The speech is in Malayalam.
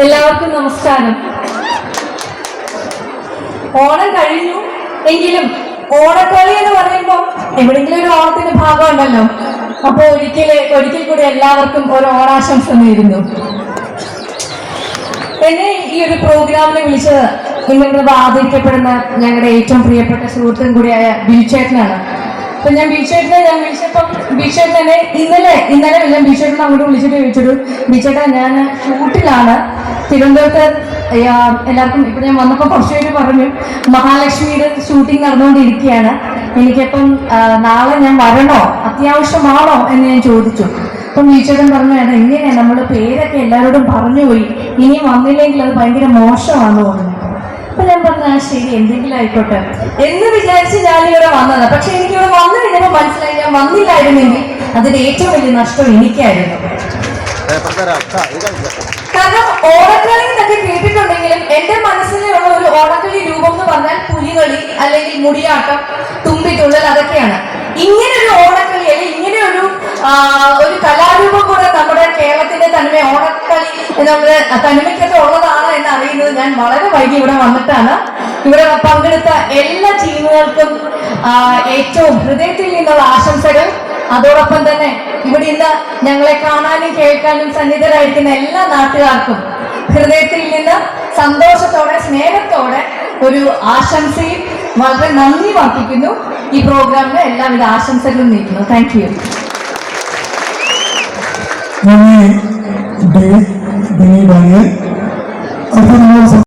എല്ലാവർക്കും നമസ്കാരം. ഓണം കഴിഞ്ഞു എങ്കിലും ഓണക്കളി എന്ന് പറയുമ്പോൾ എവിടെയെങ്കിലും ഒരു ഓണത്തിന്റെ ഭാഗമുണ്ടല്ലോ. അപ്പൊ ഒരിക്കൽ കൂടി എല്ലാവർക്കും ഒരു ഓണാശംസ നേരുന്നു. എന്നെ ഈ ഒരു പ്രോഗ്രാമിനെ വിളിച്ചത് ഇന്നിവിടെ ആദരിക്കപ്പെടുന്ന ഞങ്ങളുടെ ഏറ്റവും പ്രിയപ്പെട്ട സുഹൃത്തും കൂടിയായ ബിൽചേട്ടനാണ്. അപ്പൊ ഞാൻ വിളിച്ചപ്പം ബിൽചേട്ടൻ തന്നെ ഇന്നലെ ഞാൻ ബിൽചേട്ടൻ അങ്ങോട്ട് വിളിച്ചിട്ട് ചോദിച്ചൊരു ബിൽചേട്ടാ, ഞാൻ ഷൂട്ടിലാണ് തിരുവനന്തപുരത്ത്. എല്ലാവർക്കും ഇപ്പൊ ഞാൻ വന്നപ്പോൾ കുറച്ച് പേര് പറഞ്ഞു മഹാലക്ഷ്മിയുടെ ഷൂട്ടിംഗ് നടന്നുകൊണ്ടിരിക്കുകയാണ്, എനിക്കിപ്പം നാളെ ഞാൻ വരണോ, അത്യാവശ്യമാണോ എന്ന് ഞാൻ ചോദിച്ചു. അപ്പം ബിൽചേട്ടൻ പറഞ്ഞു, എങ്ങനെയാ നമ്മൾ പേരൊക്കെ എല്ലാവരോടും പറഞ്ഞുപോയി, ഇനി വന്നില്ലെങ്കിൽ അത് ഭയങ്കര മോശമാണെന്ന് തോന്നുന്നു. അപ്പൊ ഞാൻ പറഞ്ഞ ശരി, എന്തെങ്കിലും ആയിക്കോട്ടെ എന്ന് വിചാരിച്ച് ഞാനിവിടെ വന്നത്. പക്ഷെ എനിക്കിവിടെ വന്നു കഴിഞ്ഞപ്പോൾ മനസ്സിലായി, ഞാൻ വന്നില്ലായിരുന്നെങ്കിൽ അതിന്റെ ഏറ്റവും വലിയ നഷ്ടം എനിക്കായിരുന്നു. കാരണം ഓണക്കളി എന്നൊക്കെ കേട്ടിട്ടുണ്ടെങ്കിലും എന്റെ മനസ്സിലുള്ള ഒരു ഓണക്കളി രൂപം എന്ന് പറഞ്ഞാൽ പുലികളി അല്ലെങ്കിൽ മുടിയാട്ടം, തുമ്പിത്തുള്ളൽ, അതൊക്കെയാണ്. ഇങ്ങനെ ഒരു ഓണക്കളി അല്ലെങ്കിൽ ഇങ്ങനെ ഒരു കലാരൂപം കൂടെ നമ്മുടെ കേരളത്തിന്റെ തനിമ ഓണക്കളി നമ്മുടെ തനിമയ്ക്കൊക്കെ ഉള്ളതാണ് എന്ന് അറിയുന്നത് ഞാൻ വളരെ വൈകി ഇവിടെ വന്നിട്ടാണ്. ഇവിടെ പങ്കെടുത്ത എല്ലാ ടീമുകൾക്കും ഏറ്റവും ഹൃദയത്തിൽ നിന്നുള്ള ആശംസകൾ. അതോടൊപ്പം തന്നെ ഇവിടെ ഇന്ന് ഞങ്ങളെ കാണാനും കേൾക്കാനും സന്നിധരായിരിക്കുന്ന എല്ലാ നാട്ടുകാർക്കും ഹൃദയത്തിൽ നിന്ന് സന്തോഷത്തോടെ സ്നേഹത്തോടെ ഒരു ആശംസയും വളരെ നന്ദി വർദ്ധിക്കുന്നു. ഈ പ്രോഗ്രാമിന് എല്ലാവിധ ആശംസകളും നേരുന്നു. Thank you.